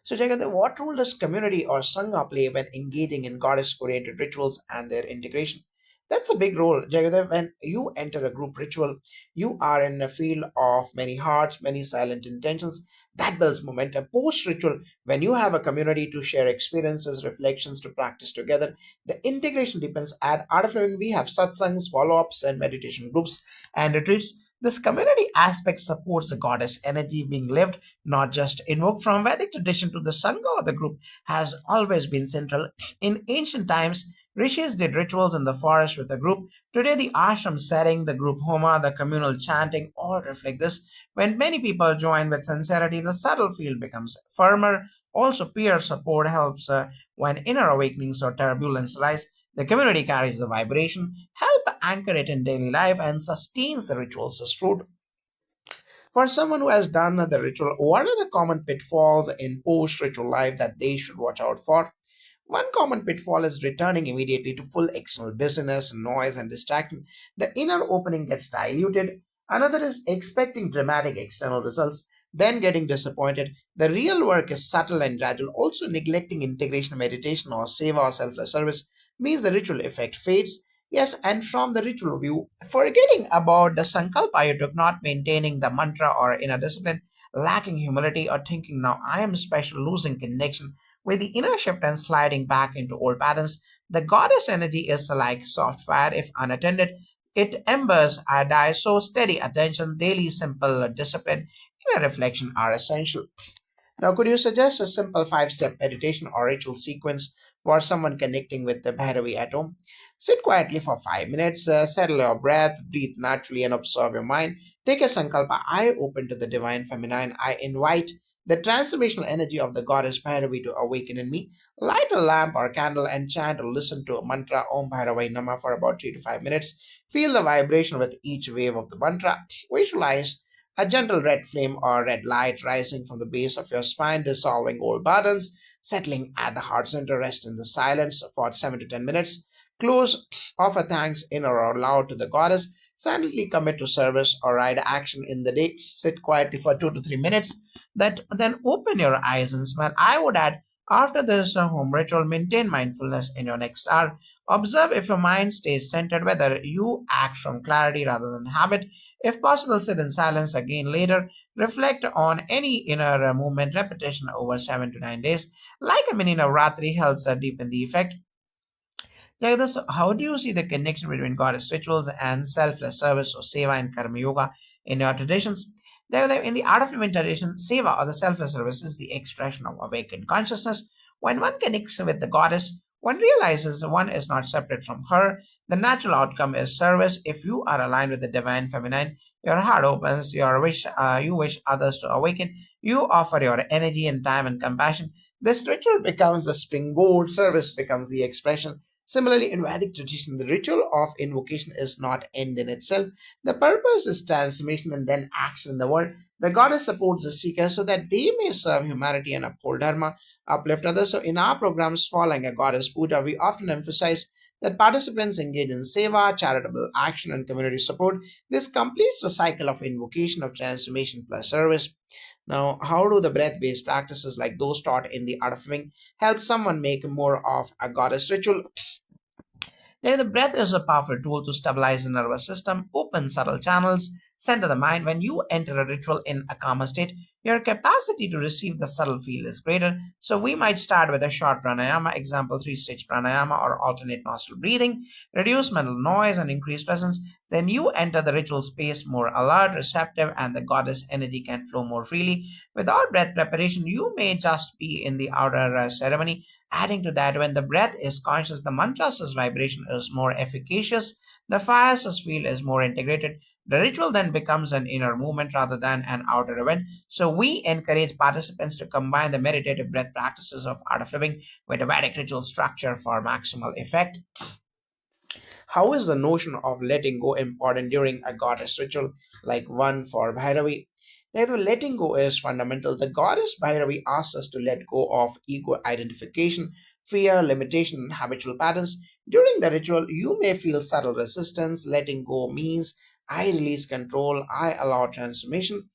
So, Jagat, what role does community or sangha play when engaging in goddess-oriented rituals and their integration? That's a big role, Jagadev. When you enter a group ritual, you are in a field of many hearts, many silent intentions. That builds momentum. Post ritual, when you have a community to share experiences, reflections to practice together, the integration depends. At Art of Living, we have satsangs, follow ups, and meditation groups and retreats. This community aspect supports the goddess energy being lived, not just invoked. From Vedic tradition to the Sangha or the group, has always been central. In ancient times, rishis did rituals in the forest with the group. Today, the ashram setting, the group homa, the communal chanting all reflect this. When many people join with sincerity, the subtle field becomes firmer. Also, peer support helps when inner awakenings or turbulence rise. The community carries the vibration, help anchor it in daily life, and sustains the rituals as fruit. For someone who has done the ritual, what are the common pitfalls in post ritual life that they should watch out for? One common pitfall is returning immediately to full external busyness, noise, and distraction. The inner opening gets diluted. Another is expecting dramatic external results, then getting disappointed. The real work is subtle and gradual. Also, neglecting integration, meditation, or seva or selfless service means the ritual effect fades. Yes, and from the ritual view, forgetting about the sankalpa you took, not maintaining the mantra or inner discipline, lacking humility, or thinking now I am special, losing connection with the inner shift and sliding back into old patterns. The goddess energy is like soft fire if unattended. It embers or dies, so steady attention, daily simple discipline, inner reflection are essential. Now, could you suggest a simple 5 step meditation or ritual sequence for someone connecting with the Bhairavi at home? Sit quietly for 5 minutes, settle your breath, breathe naturally, and observe your mind. Take a sankalpa, I open to the divine feminine. I invite the transformational energy of the goddess Bhairavi to awaken in me. Light a lamp or candle and chant or listen to a mantra Om Bhairavai Nama for about 3 to 5 minutes. Feel the vibration with each wave of the mantra. Visualize a gentle red flame or red light rising from the base of your spine, dissolving old burdens, settling at the heart center. Rest in the silence for 7 to 10 minutes. Close, offer thanks in or aloud to the goddess. Silently commit to service or right action in the day. Sit quietly for 2 to 3 minutes. Then open your eyes and smile. I would add, after this home ritual, maintain mindfulness in your next hour. Observe if your mind stays centered, whether you act from clarity rather than habit. If possible, sit in silence again later. Reflect on any inner movement repetition over 7 to 9 days. Like a mini Navratri helps deepen the effect. Jagadas, how do you see the connection between goddess rituals and selfless service or seva and karma yoga in your traditions? Jagadev, in the art of living tradition, seva or the selfless service is the expression of awakened consciousness. When one connects with the goddess, one realizes one is not separate from her. The natural outcome is service. If you are aligned with the divine feminine, your heart opens, you wish others to awaken, you offer your energy and time and compassion. This ritual becomes the springboard, service becomes the expression. Similarly, in Vedic tradition, the ritual of invocation is not end in itself. The purpose is transformation and then action in the world. The goddess supports the seeker so that they may serve humanity and uphold dharma, uplift others. So, in our programs following a goddess puja, we often emphasize that participants engage in seva, charitable action, and community support. This completes the cycle of invocation of transformation plus service. Now, how do the breath based practices like those taught in the art of living help someone make more of a goddess ritual? Now, the breath is a powerful tool to stabilize the nervous system, open subtle channels, center the mind. When you enter a ritual in a calmer state, your capacity to receive the subtle feel is greater. So we might start with a short pranayama, example three-stage pranayama or alternate nostril breathing, reduce mental noise and increase presence. Then you enter the ritual space more alert, receptive, and the goddess energy can flow more freely. Without breath preparation, you may just be in the outer ceremony. Adding to that, when the breath is conscious, the mantra's vibration is more efficacious, the fire's feel is more integrated. The ritual then becomes an inner movement rather than an outer event. So we encourage participants to combine the meditative breath practices of art of living with a Vedic ritual structure for maximal effect. How is the notion of letting go important during a goddess ritual like one for Bhairavi? Although letting go is fundamental, the goddess Bhairavi asks us to let go of ego identification, fear, limitation, and habitual patterns. During the ritual, you may feel subtle resistance. Letting go means I release control, I allow transformation.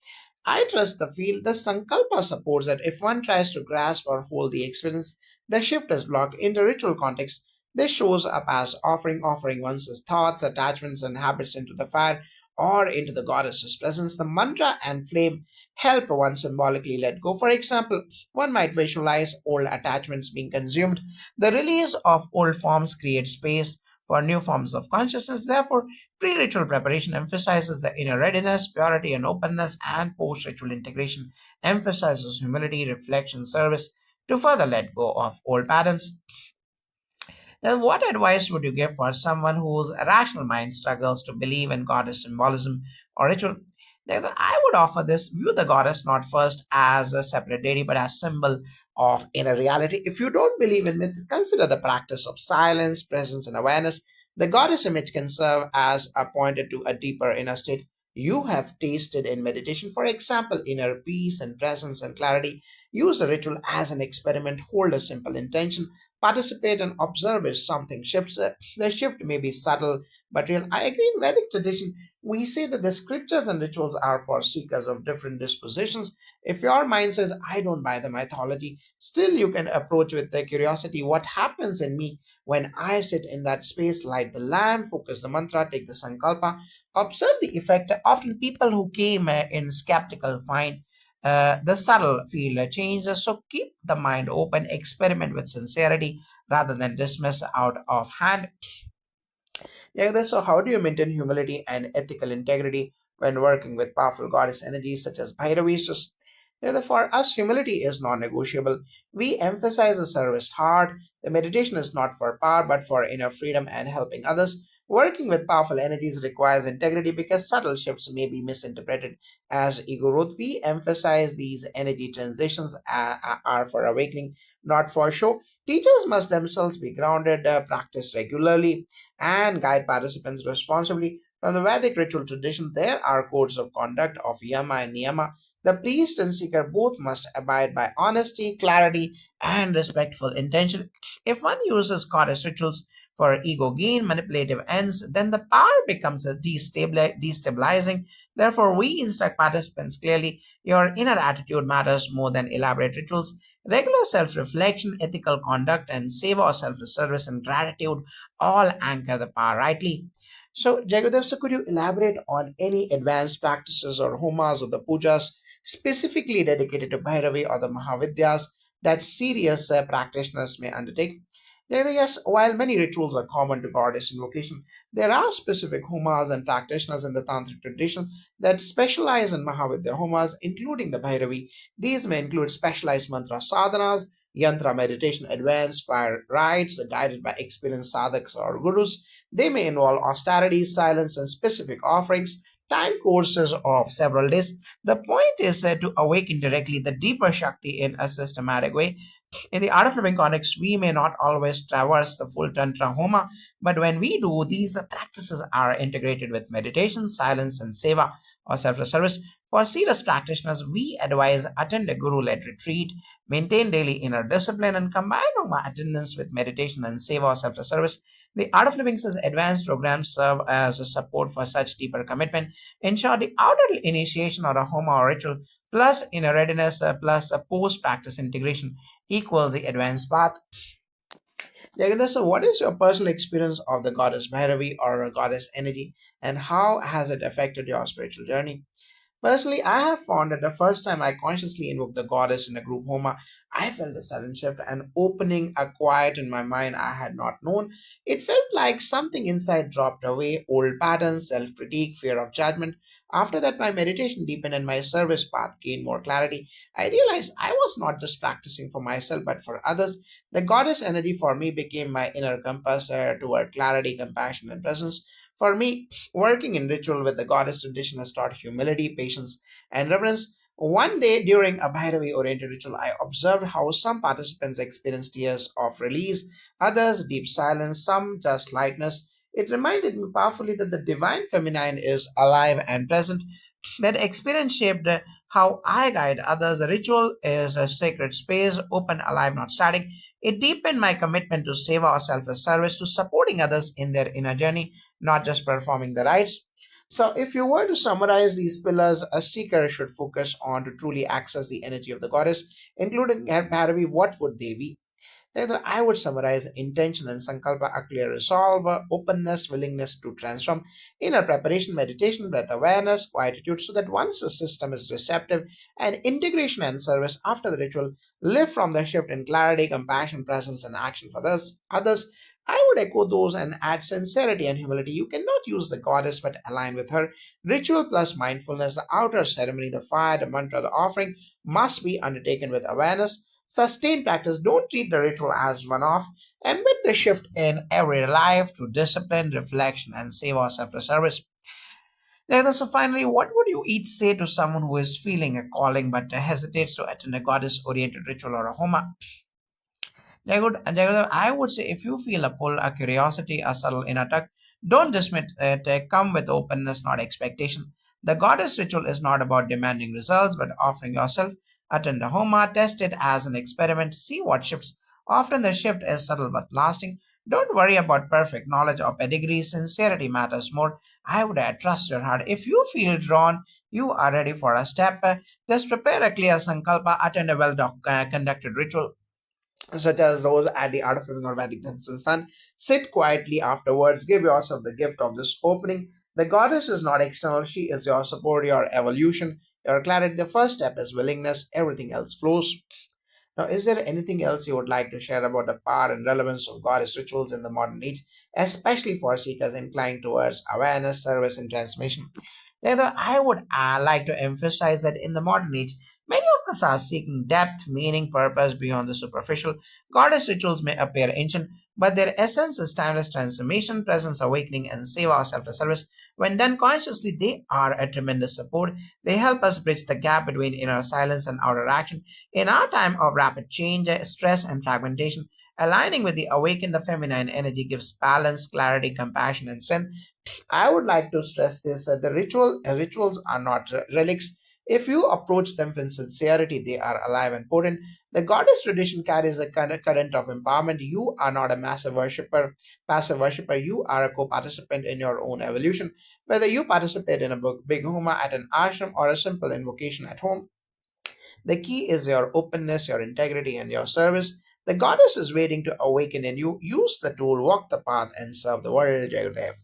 I trust the field. The Sankalpa supports that if one tries to grasp or hold the experience, the shift is blocked. In the ritual context, this shows up as offering one's thoughts, attachments, and habits into the fire or into the goddess's presence. The mantra and flame help one symbolically let go. For example, one might visualize old attachments being consumed. The release of old forms creates space for new forms of consciousness. Therefore, pre ritual preparation emphasizes the inner readiness, purity, and openness, and post ritual integration emphasizes humility, reflection, service to further let go of old patterns. Then, what advice would you give for someone whose rational mind struggles to believe in goddess symbolism or ritual? Then I would offer this: view the goddess not first as a separate deity, but as symbol of inner reality. If you don't believe in it, consider the practice of silence, presence, and awareness. The goddess image can serve as a pointer to a deeper inner state you have tasted in meditation. For example, inner peace and presence and clarity. Use the ritual as an experiment. Hold a simple intention, participate and observe if something shifts. The shift may be subtle but real. I agree. In Vedic tradition, we say that the scriptures and rituals are for seekers of different dispositions. If your mind says, I don't buy the mythology, still you can approach with the curiosity what happens in me when I sit in that space, light the lamp, focus the mantra, take the sankalpa, observe the effect. Often people who came in skeptical find the subtle feel changes. So keep the mind open, experiment with sincerity rather than dismiss out of hand. Yeah, so how do you maintain humility and ethical integrity when working with powerful goddess energies such as Bhairavi? Yeah, for us, humility is non-negotiable. We emphasize the service heart. The meditation is not for power, but for inner freedom and helping others. Working with powerful energies requires integrity because subtle shifts may be misinterpreted as ego growth. We emphasize these energy transitions are for awakening, not for show. Teachers must themselves be grounded, practice regularly, and guide participants responsibly. From the Vedic ritual tradition, there are codes of conduct of yama and niyama. The priest and seeker both must abide by honesty, clarity, and respectful intention. If one uses goddess rituals for ego gain, manipulative ends, then the power becomes a destabilizing. Therefore, we instruct participants clearly your inner attitude matters more than elaborate rituals. Regular self reflection, ethical conduct, and seva or self service and gratitude all anchor the power rightly. So, Jagadev, so could you elaborate on any advanced practices or homas or the pujas specifically dedicated to Bhairavi or the Mahavidyas that serious practitioners may undertake? Yes, while many rituals are common to goddess invocation, there are specific homas and practitioners in the Tantric tradition that specialize in Mahavidya homas, including the Bhairavi. These may include specialized mantra sadhanas, yantra meditation, advanced fire rites guided by experienced sadhaks or gurus. They may involve austerities, silence, and specific offerings. Time courses of several days. The point is to awaken directly the deeper Shakti in a systematic way. In the art of living context, we may not always traverse the full Tantra Homa, but when we do, these practices are integrated with meditation, silence, and seva or selfless service. For serious practitioners, we advise attend a guru led retreat, maintain daily inner discipline, and combine Homa attendance with meditation and seva or selfless service. The Art of Living's advanced programs serve as a support for such deeper commitment. Ensure the outer initiation or a Homa or ritual plus inner readiness plus a post practice integration equals the advanced path. Jagadish, so what is your personal experience of the goddess Bhairavi or goddess energy, and how has it affected your spiritual journey? Personally, I have found that the first time I consciously invoked the goddess in a group homa, I felt a sudden shift and opening a quiet in my mind I had not known. It felt like something inside dropped away, old patterns, self critique, fear of judgment. After that, my meditation deepened and my service path gained more clarity. I realized I was not just practicing for myself but for others. The goddess energy for me became my inner compass toward clarity, compassion, and presence. For me, working in ritual with the goddess tradition has taught humility, patience, and reverence. One day during a Bhairavi oriented ritual, I observed how some participants experienced tears of release, others deep silence, some just lightness. It reminded me powerfully that the divine feminine is alive and present. That experience shaped how I guide others. The ritual is a sacred space, open, alive, not static. It deepened my commitment to seva or selfless service, to supporting others in their inner journey, not just performing the rites. So, if you were to summarize these pillars, a seeker should focus on to truly access the energy of the goddess, including Bhairavi. What would they be? Like, I would summarize intention and sankalpa, a clear resolve, openness, willingness to transform, inner preparation, meditation, breath awareness, quietude, so that once the system is receptive, and integration and service after the ritual live from the shift in clarity, compassion, presence, and action for others. I would echo those and add sincerity and humility. You cannot use the goddess but align with her. Ritual plus mindfulness, the outer ceremony, the fire, the mantra, the offering must be undertaken with awareness. Sustained practice. Don't treat the ritual as one off. Embed the shift in everyday life through discipline, reflection, and save or self service. So, finally, what would you each say to someone who is feeling a calling but hesitates to attend a goddess oriented ritual or a homa? I would say if you feel a pull, a curiosity, a subtle inner tug, don't dismiss it. Come with openness, not expectation. The goddess ritual is not about demanding results, but offering yourself. Attend a homa, test it as an experiment, see what shifts. Often the shift is subtle but lasting. Don't worry about perfect knowledge or pedigree. Sincerity matters more. I would trust your heart. If you feel drawn, you are ready for a step. Just prepare a clear sankalpa, attend a conducted ritual such as those at the Art of Living or Vedic Sansthan. Sit quietly afterwards. Give yourself the gift of this opening. The goddess is not external, she is your support, your evolution, your clarity. The first step is willingness, everything else flows. Now, is there anything else you would like to share about the power and relevance of goddess rituals in the modern age, especially for seekers inclined towards awareness, service, and transmission? Further, I would like to emphasize that in the modern age, many of us are seeking depth, meaning, purpose beyond the superficial. Goddess rituals may appear ancient, but their essence is timeless transformation, presence, awakening, and seva or self service. When done consciously, they are a tremendous support. They help us bridge the gap between inner silence and outer action. In our time of rapid change, stress, and fragmentation, aligning with the awakened, the feminine energy gives balance, clarity, compassion, and strength. I would like to stress this: the rituals are not relics. If you approach them with sincerity, they are alive and potent. The goddess tradition carries a kind of current of empowerment. You are not a passive worshiper. You are a co-participant in your own evolution. Whether you participate in a big homa at an ashram or a simple invocation at home, the key is your openness, your integrity, and your service. The goddess is waiting to awaken in you. Use the tool, walk the path, and serve the world, Jayudev.